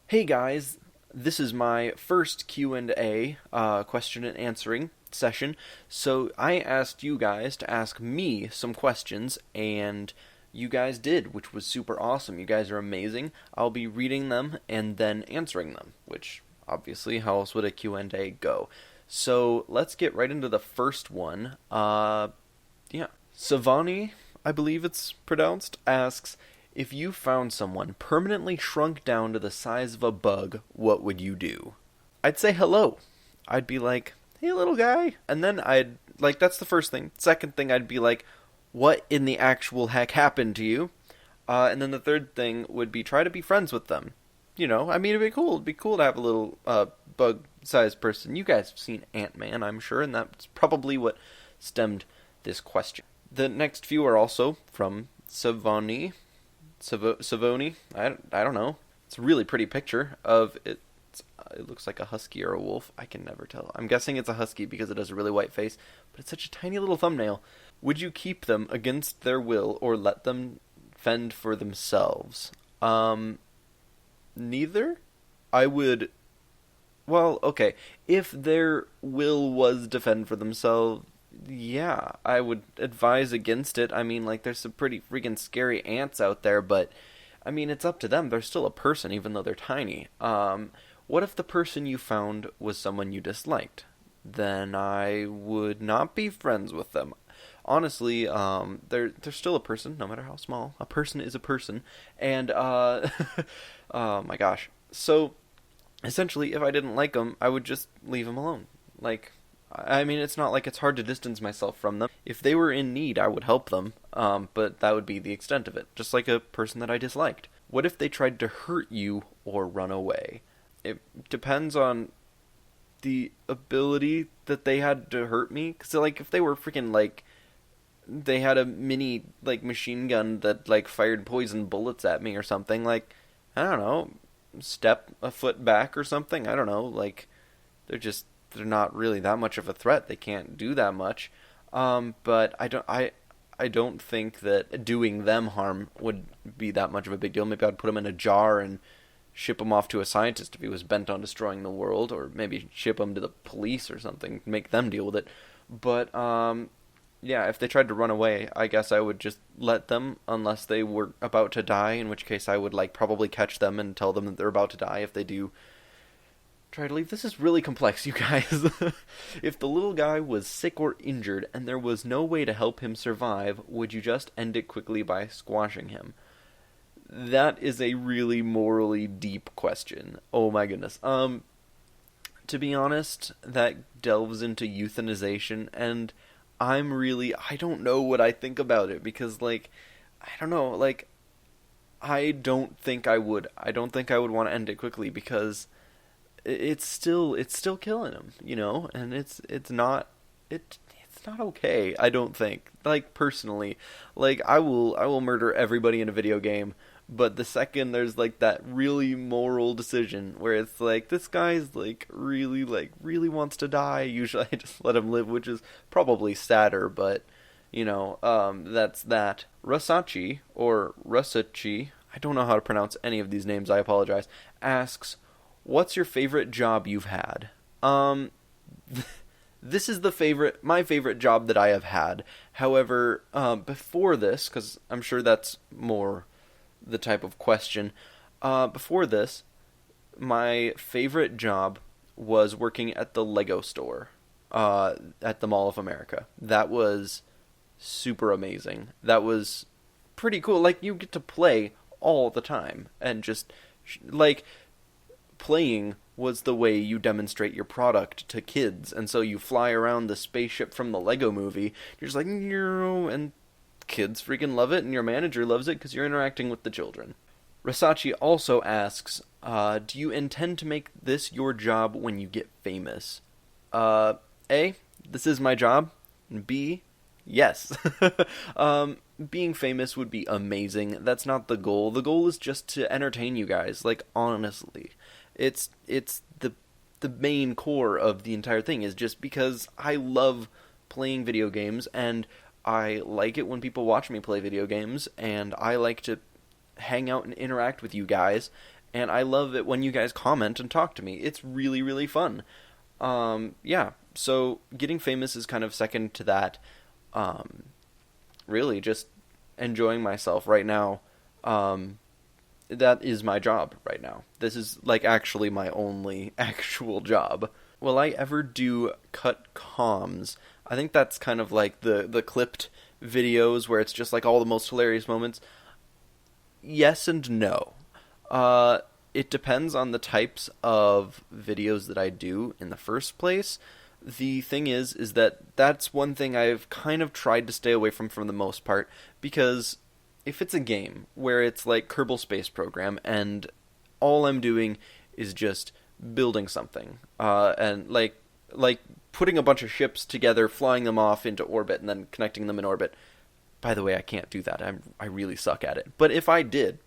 Hey guys, this is my first Q&A, question and answering session. So I asked you guys to ask me some questions, and you guys did, which was super awesome. You guys are amazing. I'll be reading them and then answering them, which obviously, how else would a Q&A go? So let's get right into the first one. Yeah. Savani, I believe it's pronounced, asks, if you found someone permanently shrunk down to the size of a bug, what would you do? I'd say hello. I'd be like, hey, little guy. And then that's the first thing. Second thing, I'd be like, what in the actual heck happened to you? And then the third thing would be try to be friends with them. I mean, it'd be cool. It'd be cool to have a little bug-sized person. You guys have seen Ant-Man, I'm sure, and that's probably what stemmed this question. The next few are also from Savoni. Savoni? I don't know. It's a really pretty picture of it. It looks like a husky or a wolf. I can never tell. I'm guessing it's a husky because it has a really white face, but it's such a tiny little thumbnail. Would you keep them against their will or let them fend for themselves? Neither. I would. Well, okay. If their will was defend for themselves, yeah, I would advise against it. I mean, like, there's some pretty freaking scary ants out there, but I mean, it's up to them. They're still a person, even though they're tiny. What if the person you found was someone you disliked? Then I would not be friends with them. Honestly, they're still a person, no matter how small. A person is a person, and oh my gosh. So essentially, if I didn't like them, I would just leave them alone. Like, I mean, it's not like it's hard to distance myself from them. If they were in need, I would help them, but that would be the extent of it, just like a person that I disliked. What if they tried to hurt you or run away? It depends on the ability that they had to hurt me. Because, like, if they were freaking, like, they had a mini, like, machine gun that, like, fired poison bullets at me or something, like, I don't know, step a foot back or something. I don't know, like, they're not really that much of a threat. They can't do that much. But I don't think that doing them harm would be that much of a big deal. Maybe I'd put them in a jar and ship him off to a scientist if he was bent on destroying the world, or maybe ship him to the police or something, make them deal with it. But yeah, if they tried to run away, I guess I would just let them unless they were about to die, in which case I would like probably catch them and tell them that they're about to die if they do try to leave. This is really complex, you guys. If the little guy was sick or injured and there was no way to help him survive, would you just end it quickly by squashing him? That is a really morally deep question. Oh my goodness. To be honest, that delves into euthanization, and I don't know what I think about it because, like, I don't know, like, I don't think I would. I don't think I would want to end it quickly because it's still killing him, and it's not okay. I don't think. Like, personally, like, I will murder everybody in a video game, but the second there's like that really moral decision where it's like this guy's like really wants to die, usually I just let him live, which is probably sadder, but that's that. Rasachi or Rusachi, I don't know how to pronounce any of these names, I apologize, asks, what's your favorite job you've had? This is my favorite job that I have had. However, before this, because I'm sure that's more the type of question, before this, my favorite job was working at the Lego store, at the Mall of America. That was super amazing. That was pretty cool. Like, you get to play all the time, and just, like, playing was the way you demonstrate your product to kids, and so you fly around the spaceship from the Lego movie, you're just like, and kids freaking love it, and your manager loves it because you're interacting with the children. Rasachi also asks, do you intend to make this your job when you get famous? A, this is my job, and B, yes. Being famous would be amazing. That's not the goal. The goal is just to entertain you guys, like, honestly. It's the main core of the entire thing is just because I love playing video games, and I like it when people watch me play video games, and I like to hang out and interact with you guys, and I love it when you guys comment and talk to me. It's really, really fun. Yeah, so getting famous is kind of second to that. Um, really, just enjoying myself right now. Um, that is my job right now. This is like actually my only actual job. Will I ever do cut comms? I think that's kind of like the clipped videos where it's just like all the most hilarious moments. Yes and no. Uh, it depends on the types of videos that I do in the first place. The thing is that that's one thing I've kind of tried to stay away from the most part, because if it's a game where it's like Kerbal Space Program and all I'm doing is just building something, and like putting a bunch of ships together, flying them off into orbit, and then connecting them in orbit. By the way, I can't do that. I really suck at it. But if I did,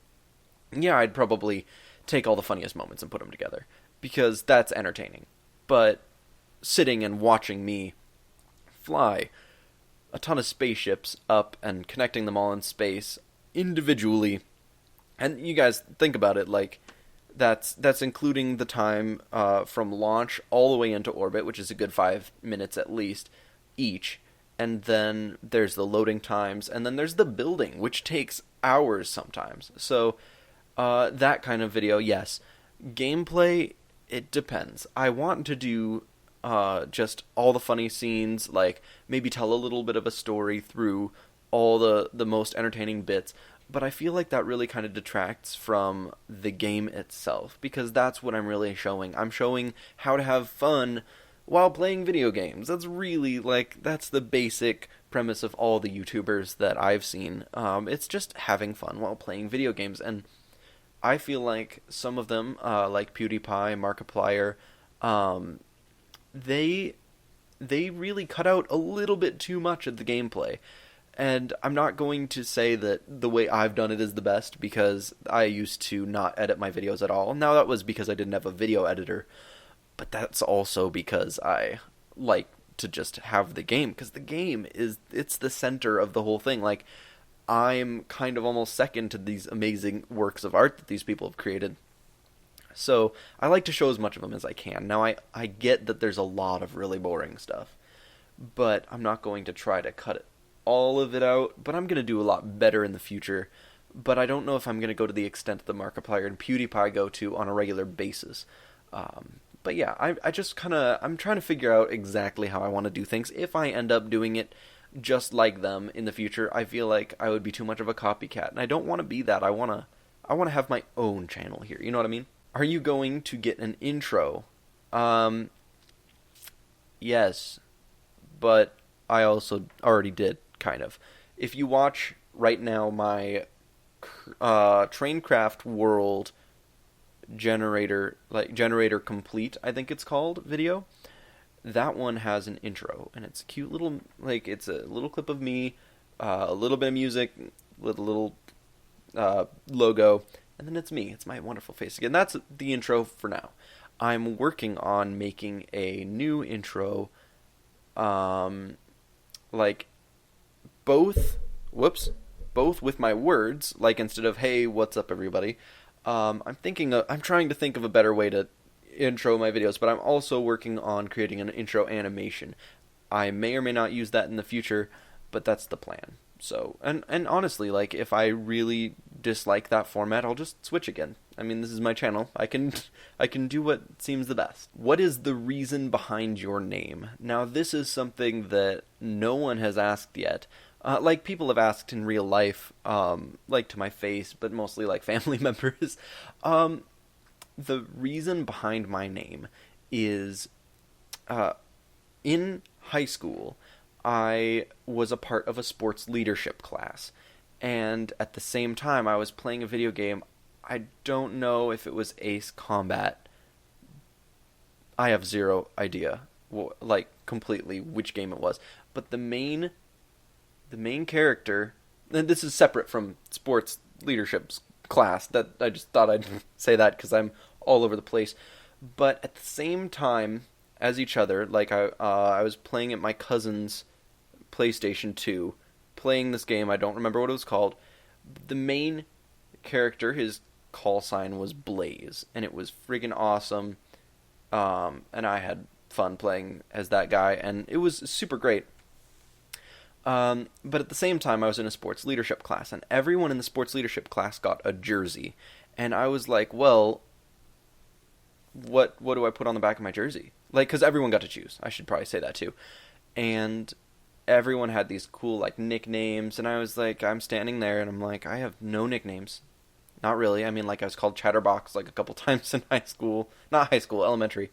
yeah, I'd probably take all the funniest moments and put them together, because that's entertaining. But sitting and watching me fly a ton of spaceships up and connecting them all in space individually, and you guys think about it, like that's including the time from launch all the way into orbit, which is a good 5 minutes at least each. And then there's the loading times, and then there's the building, which takes hours sometimes. So that kind of video, yes. Gameplay, it depends. I want to do just all the funny scenes, like maybe tell a little bit of a story through all the most entertaining bits, but I feel like that really kind of detracts from the game itself, because that's what I'm really showing. I'm showing how to have fun while playing video games. That's really, like, that's the basic premise of all the YouTubers that I've seen. It's just having fun while playing video games, and I feel like some of them, like PewDiePie, Markiplier, they really cut out a little bit too much of the gameplay. And I'm not going to say that the way I've done it is the best, because I used to not edit my videos at all. Now, that was because I didn't have a video editor, but that's also because I like to just have the game, because the game it's the center of the whole thing. Like, I'm kind of almost second to these amazing works of art that these people have created. So I like to show as much of them as I can. Now, I get that there's a lot of really boring stuff, but I'm not going to try to cut all of it out, but I'm going to do a lot better in the future. But I don't know if I'm going to go to the extent that Markiplier and PewDiePie go to on a regular basis. But yeah, I just kind of, I'm trying to figure out exactly how I want to do things. If I end up doing it just like them in the future, I feel like I would be too much of a copycat, and I don't want to be that. I want to have my own channel here. You know what I mean? Are you going to get an intro? Yes, but I also already did, kind of. If you watch right now my Traincraft World generator complete, I think it's called, video, that one has an intro, and it's a cute little, like, it's a little clip of me, a little bit of music with a little logo, and then it's me. It's my wonderful face again. That's the intro for now. I'm working on making a new intro, like, both with my words, like, instead of, hey, what's up, everybody, I'm trying to think of a better way to intro my videos, but I'm also working on creating an intro animation. I may or may not use that in the future, but that's the plan. So, and honestly, like, if I really dislike that format, I'll just switch again. I mean, this is my channel. I can do what seems the best. What is the reason behind your name? Now, this is something that no one has asked yet. Like, people have asked in real life, like, to my face, but mostly, like, family members. The reason behind my name is, in high school, I was a part of a sports leadership class, and at the same time I was playing a video game. I don't know if it was Ace Combat. I have zero idea, like, completely which game it was. But the main character, and this is separate from sports leadership class, that I just thought I'd say that because I'm all over the place. But at the same time as each other, like, I was playing at my cousin's PlayStation 2, playing this game. I don't remember what it was called. The main character, his call sign was Blaze, and it was friggin' awesome. And I had fun playing as that guy, and it was super great. But at the same time, I was in a sports leadership class, and everyone in the sports leadership class got a jersey. And I was like, well, what do I put on the back of my jersey? Like, because everyone got to choose. I should probably say that too. And everyone had these cool, like, nicknames, and I was like, I'm standing there, and I'm like, I have no nicknames. Not really. I mean, like, I was called Chatterbox, like, a couple times in high school. Not high school, elementary.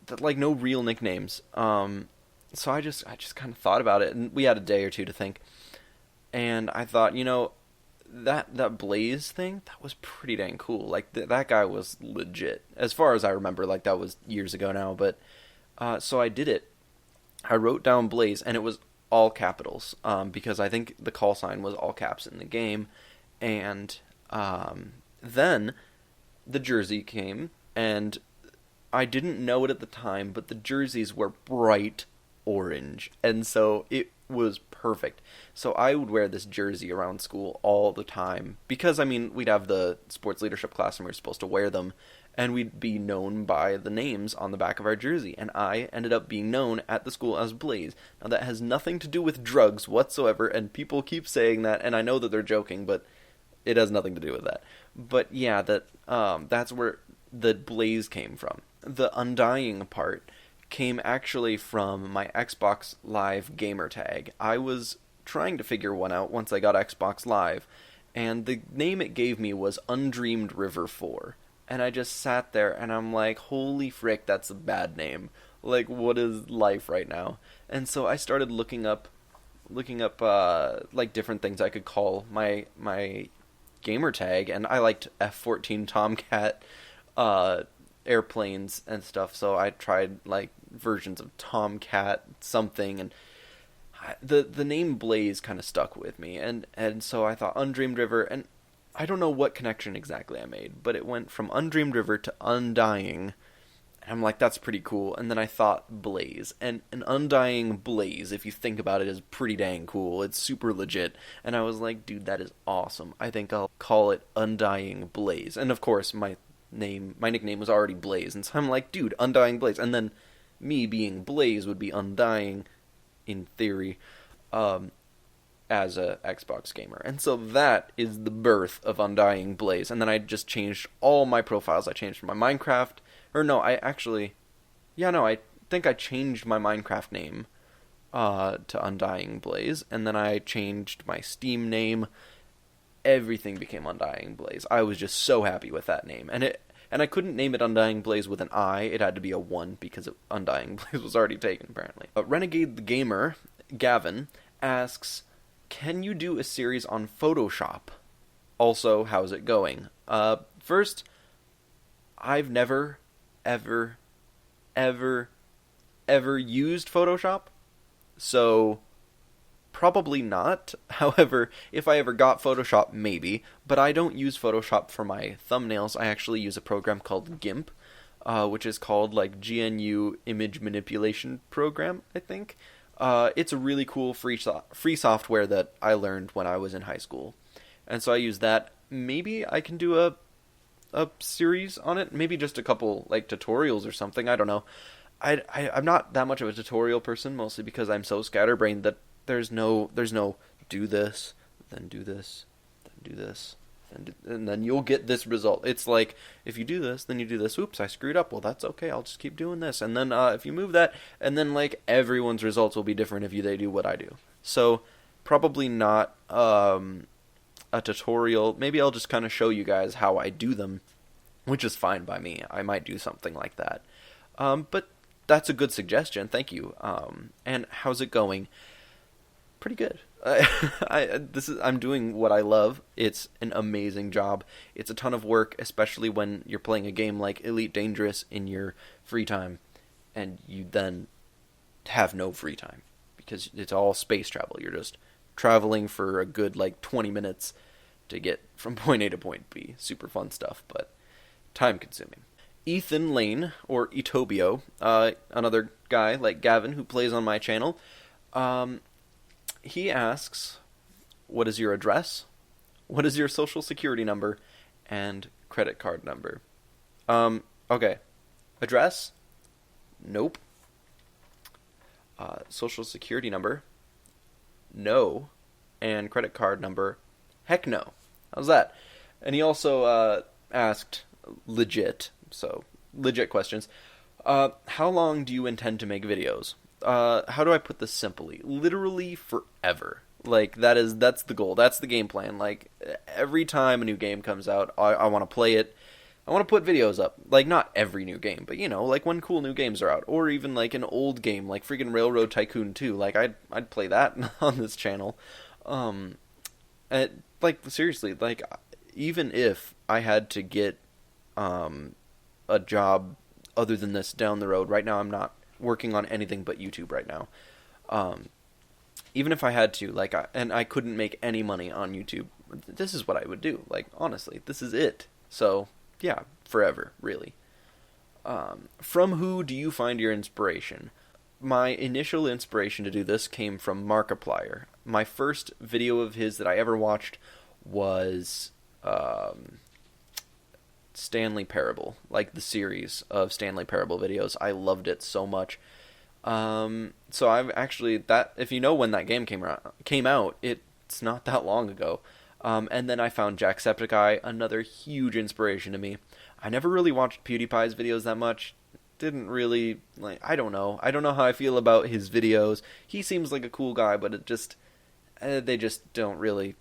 But like, no real nicknames. So I just kind of thought about it, and we had a day or two to think. And I thought, that Blaze thing, that was pretty dang cool. Like, that guy was legit. As far as I remember, like, that was years ago now, but so I did it. I wrote down Blaze, and it was all capitals, because I think the call sign was all caps in the game. And then the jersey came, and I didn't know it at the time, but the jerseys were bright orange, and so it was perfect. So I would wear this jersey around school all the time, because, I mean, we'd have the sports leadership class, and we were supposed to wear them, and we'd be known by the names on the back of our jersey, and I ended up being known at the school as Blaze. Now, that has nothing to do with drugs whatsoever, and people keep saying that, and I know that they're joking, but it has nothing to do with that. But yeah, that's where the Blaze came from. The Undying part came actually from my Xbox Live gamer tag. I was trying to figure one out once I got Xbox Live, and the name it gave me was Undreamed River 4. And I just sat there and I'm like, holy frick, that's a bad name. Like, what is life right now? And so I started looking up like different things I could call my gamer tag, and I liked F-14 Tomcat airplanes and stuff, so I tried like versions of Tomcat something, and the name Blaze kind of stuck with me, and so I thought Undreamed River, and I don't know what connection exactly I made, but it went from Undreamed River to Undying, and I'm like, that's pretty cool. And then I thought Blaze, and an Undying Blaze, if you think about it, is pretty dang cool. It's super legit, and I was like, dude, that is awesome. I think I'll call it Undying Blaze. And of course, my nickname was already Blaze, and so I'm like, dude, Undying Blaze. And then me being Blaze would be Undying, in theory, as a Xbox gamer. And so that is the birth of Undying Blaze. And then I just changed all my profiles. I changed my Minecraft, I think I changed my Minecraft name to Undying Blaze, and then I changed my Steam name. Everything became Undying Blaze. I was just so happy with that name, and I couldn't name it Undying Blaze with an I. It had to be a 1 because Undying Blaze was already taken, apparently. Renegade the Gamer, Gavin, asks, can you do a series on Photoshop? Also, how's it going? First, I've never, ever used Photoshop, so probably not. However, if I ever got Photoshop, maybe. But I don't use Photoshop for my thumbnails. I actually use a program called GIMP, which is called like GNU Image Manipulation Program, I think. It's a really cool free software that I learned when I was in high school. And so I use that. Maybe I can do a series on it. Maybe just a couple like tutorials or something. I don't know. I'm not that much of a tutorial person, mostly because I'm so scatterbrained that there's no do this, then do this, then do this, and then you'll get this result. It's like, if you do this, then you do this. Oops, I screwed up. Well, that's okay. I'll just keep doing this. And then if you move that, and then like everyone's results will be different if they do what I do. So probably not a tutorial. Maybe I'll just kind of show you guys how I do them, which is fine by me. I might do something like that. But that's a good suggestion. Thank you. And how's it going? Pretty good. I'm doing what I love. It's an amazing job. It's a ton of work, especially when you're playing a game like Elite Dangerous in your free time, and you then have no free time because it's all space travel. You're just traveling for a good like 20 minutes to get from point A to point B. Super fun stuff, but time consuming. Ethan Lane, or Etobio, another guy like Gavin who plays on my channel, he asks, what is your address? What is your social security number and credit card number? Okay. Address? Nope. Social security number? No. And credit card number? Heck no. How's that? And he also asked legit questions. How long do you intend to make videos? How do I put this simply? Literally forever. Like, that's the goal. That's the game plan. Like, every time a new game comes out, I want to play it. I want to put videos up. Like, not every new game, but, like when cool new games are out. Or even, like, an old game, like freaking Railroad Tycoon 2. Like, I'd play that on this channel. Like, seriously, like, even if I had to get, a job other than this down the road, right now I'm not working on anything but YouTube right now. Even if I had to, like, and I couldn't make any money on YouTube, this is what I would do. Like, honestly, this is it. So, yeah, forever, really. From who do you find your inspiration? My initial inspiration to do this came from Markiplier. My first video of his that I ever watched was Stanley Parable, like the series of Stanley Parable videos. I loved it so much. So I've actually, that, if you know when that game came out, it's not that long ago. And then I found Jacksepticeye, another huge inspiration to me. I never really watched PewDiePie's videos that much. Didn't really, like, I don't know how I feel about his videos. He seems like a cool guy, but it just, they just don't really,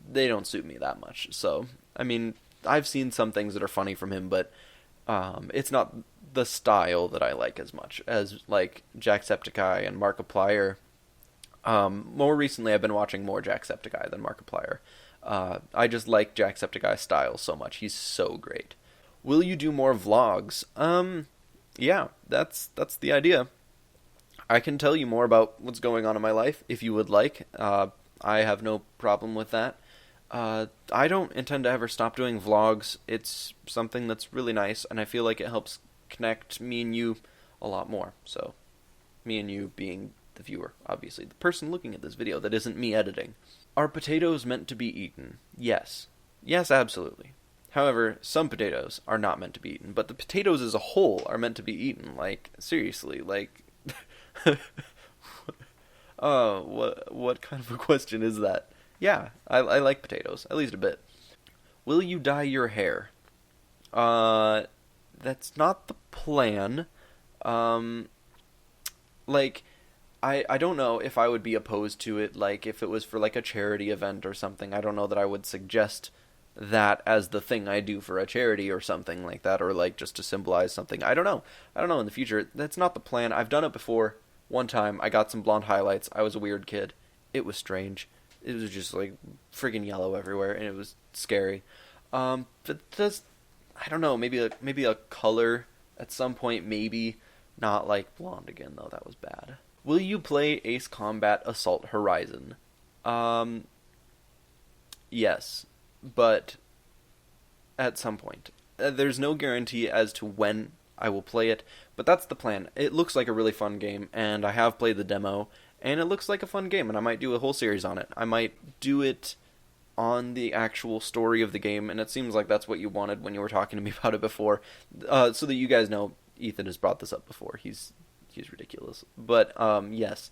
they don't suit me that much. So, I mean, I've seen some things that are funny from him, but it's not the style that I like as much as, like, Jacksepticeye and Markiplier. More recently, I've been watching more Jacksepticeye than Markiplier. I just like Jacksepticeye's style so much. He's so great. Will you do more vlogs? Yeah, that's the idea. I can tell you more about what's going on in my life if you would like. I have no problem with that. I don't intend to ever stop doing vlogs. It's something that's really nice, and I feel like it helps connect me and you a lot more. So, me and you being the viewer, obviously. The person looking at this video that isn't me editing. Are potatoes meant to be eaten? Yes. Yes, absolutely. However, some potatoes are not meant to be eaten, but the potatoes as a whole are meant to be eaten. Like, seriously, like... what kind of a question is that? Yeah, I like potatoes, at least a bit. Will you dye your hair? That's not the plan. Like, I don't know if I would be opposed to it, like, if it was for, like, a charity event or something. I don't know that I would suggest that as the thing I do for a charity or something like that, or, like, just to symbolize something. I don't know in the future. That's not the plan. I've done it before. One time, I got some blonde highlights. I was a weird kid. It was strange. It was just, like, friggin' yellow everywhere, and it was scary. But just, I don't know, maybe a color at some point, maybe. Not, like, blonde again, though. That was bad. Will you play Ace Combat Assault Horizon? Yes, but at some point. There's no guarantee as to when I will play it, but that's the plan. It looks like a really fun game, and I have played the demo, and it looks like a fun game, and I might do a whole series on it. I might do it on the actual story of the game, and it seems like that's what you wanted when you were talking to me about it before. So that you guys know, Ethan has brought this up before. He's ridiculous. But, yes,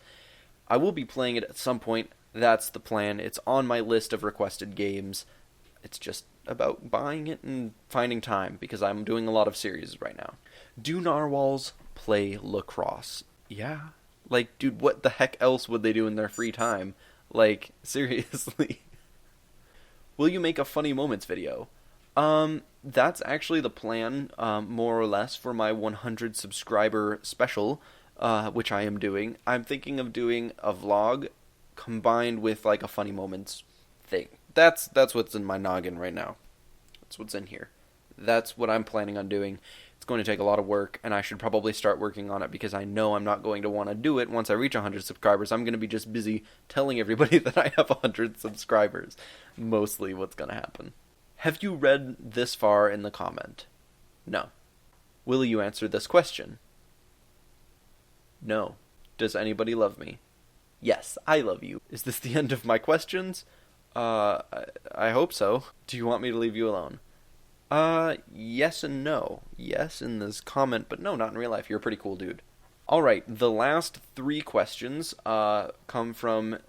I will be playing it at some point. That's the plan. It's on my list of requested games. It's just about buying it and finding time, because I'm doing a lot of series right now. Do narwhals play lacrosse? Yeah. Like, dude, what the heck else would they do in their free time? Like, seriously. Will you make a funny moments video? That's actually the plan, more or less, for my 100 subscriber special, which I am doing. I'm thinking of doing a vlog combined with, like, a funny moments thing. That's what's in my noggin right now. That's what's in here. That's what I'm planning on doing. It's going to take a lot of work, and I should probably start working on it, because I know I'm not going to want to do it once I reach 100 subscribers. I'm going to be just busy telling everybody that I have 100 subscribers. Mostly what's going to happen. Have you read this far in the comment? No. Will you answer this question? No. Does anybody love me? Yes, I love you. Is this the end of my questions? I hope so. Do you want me to leave you alone? Yes and no. Yes in this comment, but no, not in real life. You're a pretty cool dude. All right, the last three questions come from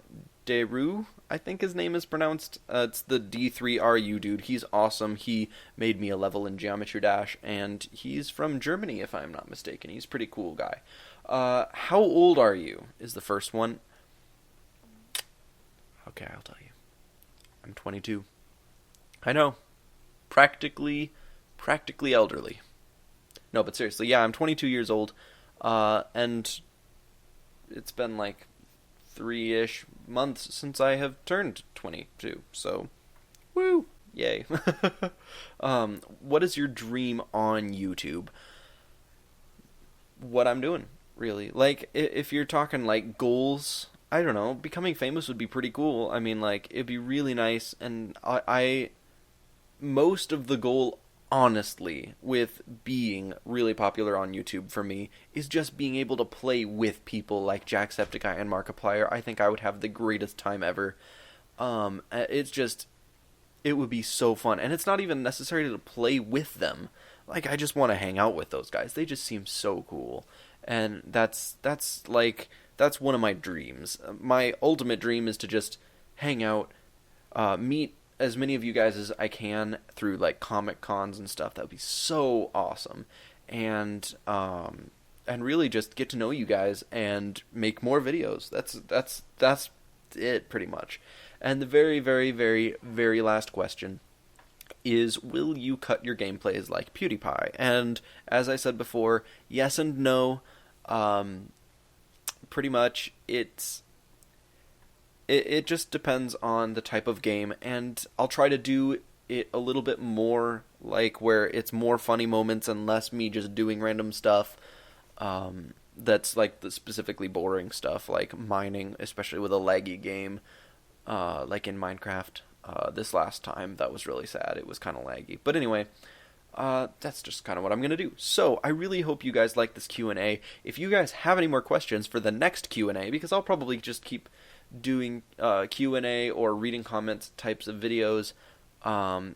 Deru, I think his name is pronounced. It's the D3RU dude. He's awesome. He made me a level in Geometry Dash, and he's from Germany, if I'm not mistaken. He's a pretty cool guy. How old are you? Is the first one. Okay, I'll tell you. I'm 22. I know. Practically elderly. No, but seriously, yeah, I'm 22 years old. And it's been like 3-ish months since I have turned 22. So, woo, yay. What is your dream on YouTube? What I'm doing, really. Like, if you're talking like goals, I don't know, becoming famous would be pretty cool. I mean, like, it'd be really nice, and I most of the goal, honestly, with being really popular on YouTube for me is just being able to play with people like Jacksepticeye and Markiplier. I think I would have the greatest time ever. It's just, it would be so fun, and it's not even necessary to play with them. Like, I just want to hang out with those guys. They just seem so cool, and that's one of my dreams. My ultimate dream is to just hang out, meet as many of you guys as I can through like comic cons and stuff. That would be so awesome, and really just get to know you guys and make more videos. That's it pretty much. And the very, very, very, very last question is, will you cut your gameplays like PewDiePie? And as I said before, yes and no. Pretty much it just depends on the type of game, and I'll try to do it a little bit more like where it's more funny moments and less me just doing random stuff that's like the specifically boring stuff like mining, especially with a laggy game like in Minecraft. This last time that was really sad. It was kind of laggy, but anyway, that's just kind of what I'm going to do. So I really hope you guys like this Q&A. If you guys have any more questions for the next Q&A, because I'll probably just keep doing Q&A or reading comments types of videos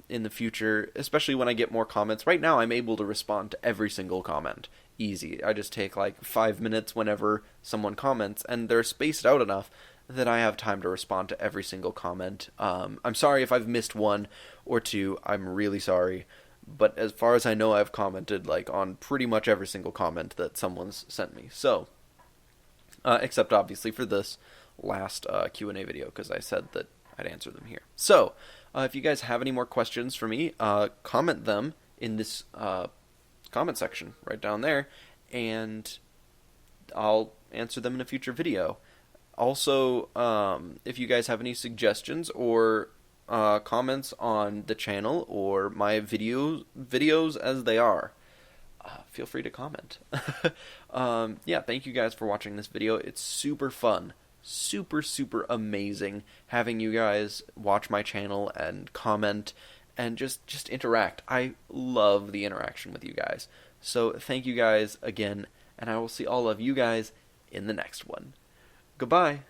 in the future, especially when I get more comments. Right now I'm able to respond to every single comment. Easy. I just take like 5 minutes whenever someone comments, and they're spaced out enough that I have time to respond to every single comment. I'm sorry if I've missed one or two. I'm really sorry. But as far as I know, I've commented like on pretty much every single comment that someone's sent me. So, except obviously for this last Q&A video, because I said that I'd answer them here. So, if you guys have any more questions for me, comment them in this comment section right down there, and I'll answer them in a future video. Also, if you guys have any suggestions or comments on the channel or my videos as they are, feel free to comment. Yeah, thank you guys for watching this video. It's super fun. Super, super amazing having you guys watch my channel and comment and just interact. I love the interaction with you guys. So thank you guys again, and I will see all of you guys in the next one. Goodbye.